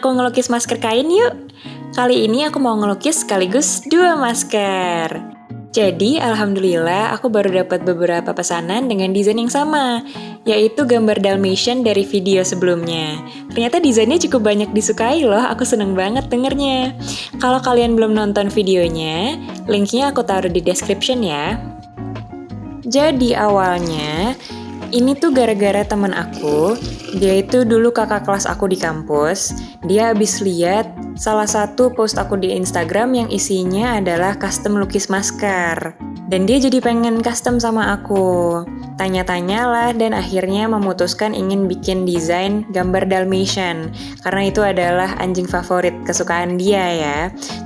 aku ngelukis masker kain yuk. Kali ini aku mau ngelukis sekaligus 2 masker. Jadi, alhamdulillah aku baru dapat beberapa pesanan dengan desain yang sama, yaitu gambar Dalmatian dari video sebelumnya. Ternyata desainnya cukup banyak disukai loh, aku seneng banget dengernya. Kalau kalian belum nonton videonya, linknya aku taruh di description ya. Jadi awalnya, ini tuh gara-gara temen aku, dia itu dulu kakak kelas aku di kampus, dia habis lihat salah satu post aku di Instagram yang isinya adalah custom lukis masker. Dan dia jadi pengen custom sama aku. Tanya-tanya lah dan akhirnya memutuskan ingin bikin desain gambar Dalmatian. Karena itu adalah anjing favorit kesukaan dia ya.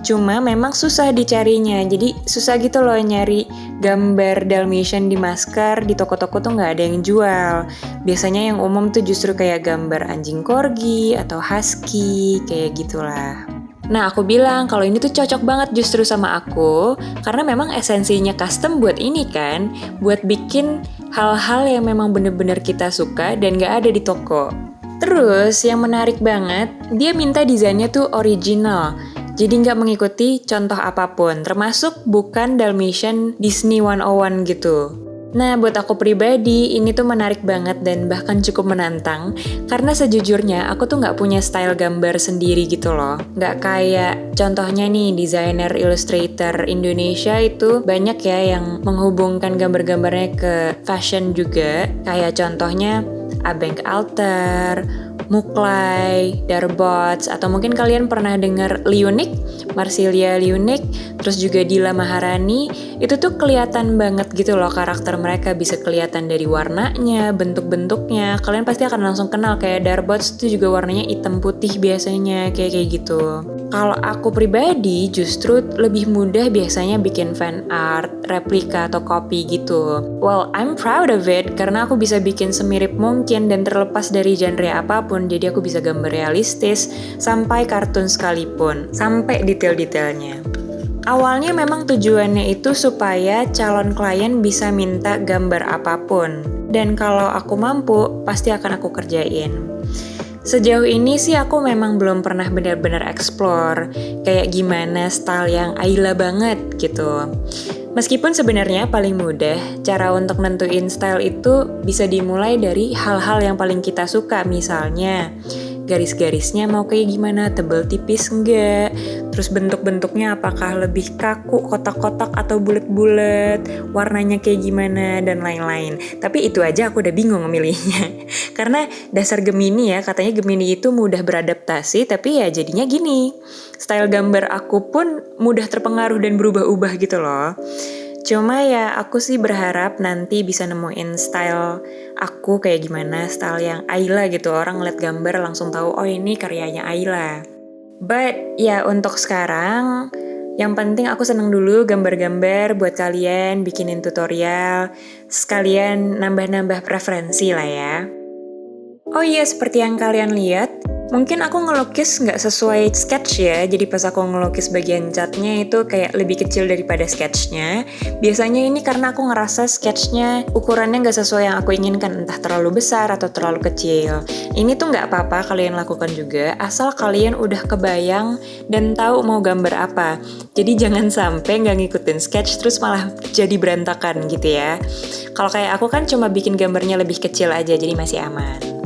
Cuma memang susah dicarinya, jadi susah gitu loh nyari gambar Dalmatian di masker, di toko-toko tuh nggak ada yang jual. Biasanya yang umum tuh justru kayak gambar anjing corgi atau husky, kayak gitulah. Nah, aku bilang kalau ini tuh cocok banget justru sama aku, karena memang esensinya custom buat ini kan, buat bikin hal-hal yang memang bener-bener kita suka dan gak ada di toko. Terus, yang menarik banget, dia minta desainnya tuh original, jadi nggak mengikuti contoh apapun, termasuk bukan Dalmatian Disney 101 gitu. Nah, buat aku pribadi, ini tuh menarik banget dan bahkan cukup menantang, karena sejujurnya aku tuh nggak punya style gambar sendiri gitu loh. Nggak kayak contohnya nih, desainer illustrator Indonesia itu banyak ya yang menghubungkan gambar-gambarnya ke fashion juga, kayak contohnya Abank Alter, Muklai, Darbots, atau mungkin kalian pernah dengar Liunik, Marsilia Liunik, terus juga Dila Maharani, itu tuh kelihatan banget gitu loh karakter mereka, bisa kelihatan dari warnanya, bentuk-bentuknya, kalian pasti akan langsung kenal kayak Darbots itu juga warnanya hitam putih biasanya, kayak gitu. Kalau aku pribadi justru lebih mudah biasanya bikin fan art, replika atau copy gitu. Well, I'm proud of it karena aku bisa bikin semirip mungkin dan terlepas dari genre apapun, jadi aku bisa gambar realistis sampai kartun sekalipun, sampai detail-detailnya. Awalnya memang tujuannya itu supaya calon klien bisa minta gambar apapun, dan kalau aku mampu, pasti akan aku kerjain. Sejauh ini sih aku memang belum pernah benar-benar explore kayak gimana style yang Ayla banget gitu. Meskipun sebenarnya paling mudah, cara untuk nentuin style itu bisa dimulai dari hal-hal yang paling kita suka, misalnya garis-garisnya mau kayak gimana, tebel tipis enggak, terus bentuk-bentuknya apakah lebih kaku, kotak-kotak atau bulat-bulat, warnanya kayak gimana, dan lain-lain. Tapi itu aja aku udah bingung memilihnya. Karena dasar Gemini ya, katanya Gemini itu mudah beradaptasi, tapi ya jadinya gini. Style gambar aku pun mudah terpengaruh dan berubah-ubah gitu loh. Cuma ya aku sih berharap nanti bisa nemuin style aku kayak gimana, style yang Ayla gitu. Orang ngeliat gambar langsung tahu, oh ini karyanya Ayla. But ya untuk sekarang, yang penting aku seneng dulu gambar-gambar buat kalian, bikinin tutorial, sekalian nambah-nambah preferensi lah ya. Oh iya, seperti yang kalian lihat, mungkin aku ngelukis nggak sesuai sketch ya, jadi pas aku ngelukis bagian catnya itu kayak lebih kecil daripada sketchnya. Biasanya ini karena aku ngerasa sketchnya ukurannya nggak sesuai yang aku inginkan, entah terlalu besar atau terlalu kecil. Ini tuh nggak apa-apa kalian lakukan juga, asal kalian udah kebayang dan tahu mau gambar apa. Jadi jangan sampai nggak ngikutin sketch terus malah jadi berantakan gitu ya. Kalau kayak aku kan cuma bikin gambarnya lebih kecil aja, jadi masih aman.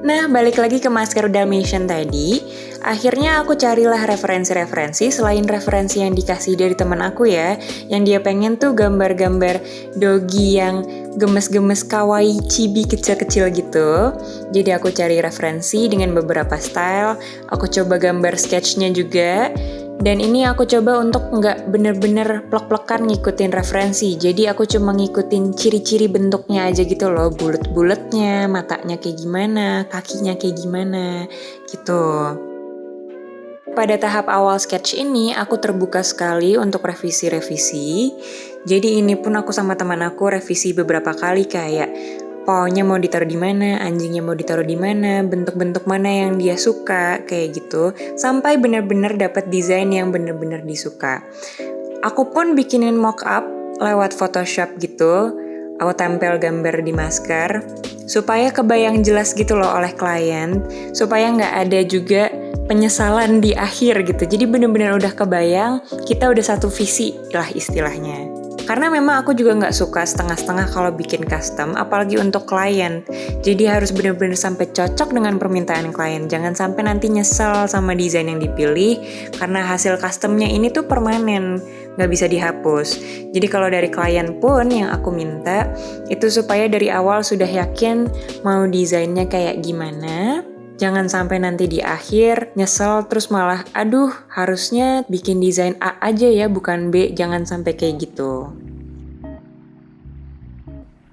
Nah, balik lagi ke masker Dalmatian tadi, akhirnya aku carilah referensi-referensi selain referensi yang dikasih dari teman aku ya, yang dia pengen tuh gambar-gambar dogi yang gemes-gemes kawaii chibi kecil-kecil gitu. Jadi aku cari referensi dengan beberapa style, aku coba gambar sketchnya juga. Dan ini aku coba untuk nggak bener-bener plek-plekan ngikutin referensi. Jadi aku cuma ngikutin ciri-ciri bentuknya aja gitu loh. Bulet-buletnya, matanya kayak gimana, kakinya kayak gimana, gitu. Pada tahap awal sketch ini, aku terbuka sekali untuk revisi-revisi. Jadi ini pun aku sama teman aku revisi beberapa kali kayak pawnya mau ditaruh di mana, anjingnya mau ditaruh di mana, bentuk-bentuk mana yang dia suka, kayak gitu, sampai benar-benar dapat desain yang benar-benar disuka. Aku pun bikinin mock-up lewat Photoshop gitu, aku tempel gambar di masker, supaya kebayang jelas gitu loh oleh klien, supaya nggak ada juga penyesalan di akhir gitu. Jadi bener-bener udah kebayang kita udah satu visi lah istilahnya. Karena memang aku juga nggak suka setengah-setengah kalau bikin custom, apalagi untuk klien. Jadi harus bener-bener sampai cocok dengan permintaan klien. Jangan sampai nanti nyesel sama desain yang dipilih, karena hasil customnya ini tuh permanen, nggak bisa dihapus. Jadi kalau dari klien pun yang aku minta, itu supaya dari awal sudah yakin mau desainnya kayak gimana. Jangan sampai nanti di akhir nyesel terus malah, aduh harusnya bikin desain A aja ya bukan B, jangan sampai kayak gitu.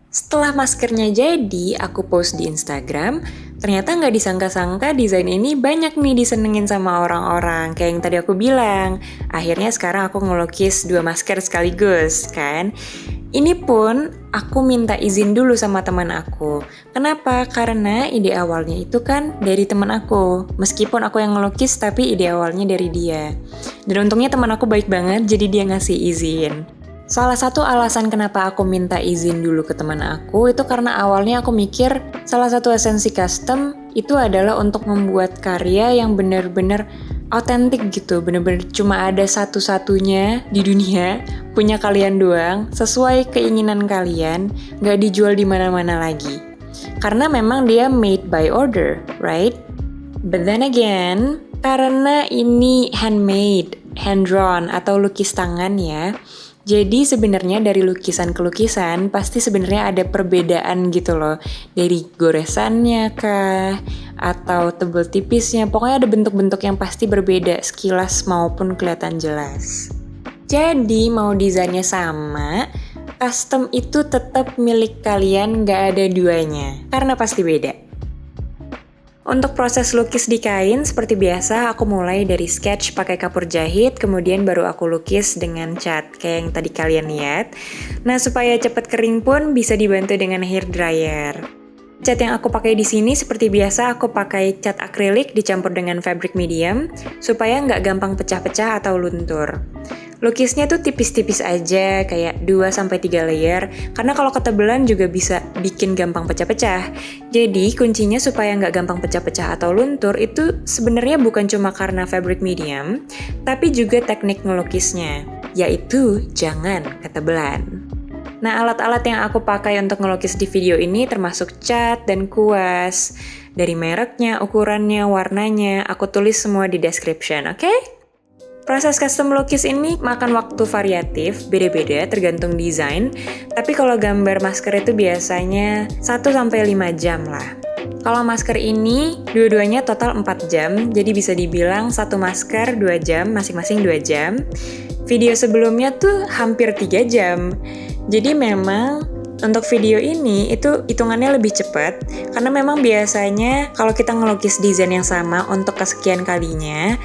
Setelah maskernya jadi, aku post di Instagram, ternyata nggak disangka-sangka desain ini banyak nih disenengin sama orang-orang, kayak yang tadi aku bilang. Akhirnya sekarang aku ngelukis 2 masker sekaligus, kan? Ini pun aku minta izin dulu sama teman aku. Kenapa? Karena ide awalnya itu kan dari teman aku. Meskipun aku yang ngelukis, tapi ide awalnya dari dia. Dan untungnya teman aku baik banget, jadi dia ngasih izin. Salah satu alasan kenapa aku minta izin dulu ke teman aku itu karena awalnya aku mikir salah satu esensi custom itu adalah untuk membuat karya yang benar-benar autentik gitu, bener-bener cuma ada satu-satunya di dunia, punya kalian doang, sesuai keinginan kalian, nggak dijual di mana-mana lagi. Karena memang dia made by order, right? But then again, karena ini handmade, hand-drawn, atau lukis tangan ya, jadi sebenarnya dari lukisan ke lukisan pasti sebenarnya ada perbedaan gitu loh. Dari goresannya kah, atau tebel tipisnya, pokoknya ada bentuk-bentuk yang pasti berbeda sekilas maupun kelihatan jelas. Jadi mau desainnya sama, custom itu tetap milik kalian, nggak ada duanya, karena pasti beda. Untuk proses lukis di kain, seperti biasa aku mulai dari sketch pakai kapur jahit, kemudian baru aku lukis dengan cat, kayak yang tadi kalian lihat. Nah, supaya cepat kering pun bisa dibantu dengan hair dryer. Cat yang aku pakai di sini seperti biasa aku pakai cat akrilik dicampur dengan fabric medium, supaya nggak gampang pecah-pecah atau luntur. Lukisnya tuh tipis-tipis aja, kayak 2-3 layer, karena kalau ketebelan juga bisa bikin gampang pecah-pecah. Jadi kuncinya supaya nggak gampang pecah-pecah atau luntur itu sebenarnya bukan cuma karena fabric medium, tapi juga teknik ngelukisnya, yaitu jangan ketebelan. Nah, alat-alat yang aku pakai untuk ngelukis di video ini termasuk cat dan kuas. Dari mereknya, ukurannya, warnanya, aku tulis semua di description, oke? Proses custom lukis ini makan waktu variatif, beda-beda tergantung desain, tapi kalau gambar masker itu biasanya 1-5 jam lah. Kalau masker ini, dua-duanya total 4 jam, jadi bisa dibilang satu masker 2 jam, masing-masing 2 jam. Video sebelumnya tuh hampir 3 jam. Jadi memang untuk video ini itu hitungannya lebih cepat, karena memang biasanya kalau kita ngelukis desain yang sama untuk kesekian kalinya,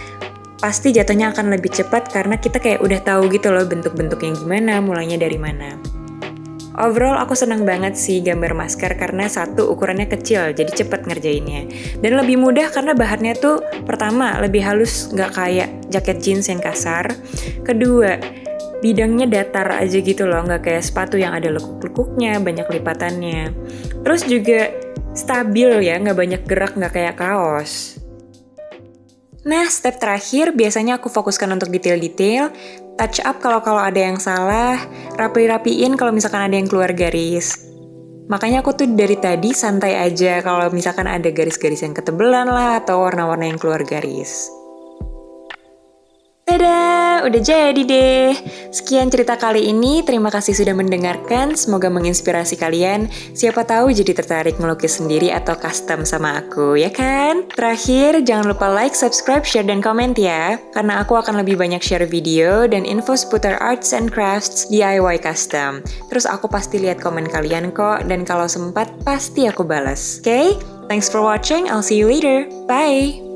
pasti jatuhnya akan lebih cepat karena kita kayak udah tahu gitu loh bentuk-bentuknya gimana, mulainya dari mana. Overall aku senang banget sih gambar masker karena satu, ukurannya kecil, jadi cepat ngerjainnya. Dan lebih mudah karena bahannya tuh pertama, lebih halus, nggak kayak jaket jeans yang kasar. Kedua, bidangnya datar aja gitu loh, nggak kayak sepatu yang ada lekuk-lekuknya, banyak lipatannya. Terus juga stabil ya, nggak banyak gerak, nggak kayak kaos. Nah, step terakhir biasanya aku fokuskan untuk detail-detail, touch up kalau ada yang salah, rapi-rapiin kalau misalkan ada yang keluar garis. Makanya aku tuh dari tadi santai aja kalau misalkan ada garis-garis yang ketebelan lah atau warna-warna yang keluar garis. Dadah, udah jadi deh. Sekian cerita kali ini, terima kasih sudah mendengarkan. Semoga menginspirasi kalian. Siapa tahu jadi tertarik melukis sendiri atau custom sama aku, ya kan? Terakhir, jangan lupa like, subscribe, share, dan komen ya. Karena aku akan lebih banyak share video dan info seputar arts and crafts DIY custom. Terus aku pasti lihat komen kalian kok, dan kalau sempat pasti aku balas. Oke? Thanks for watching, I'll see you later. Bye!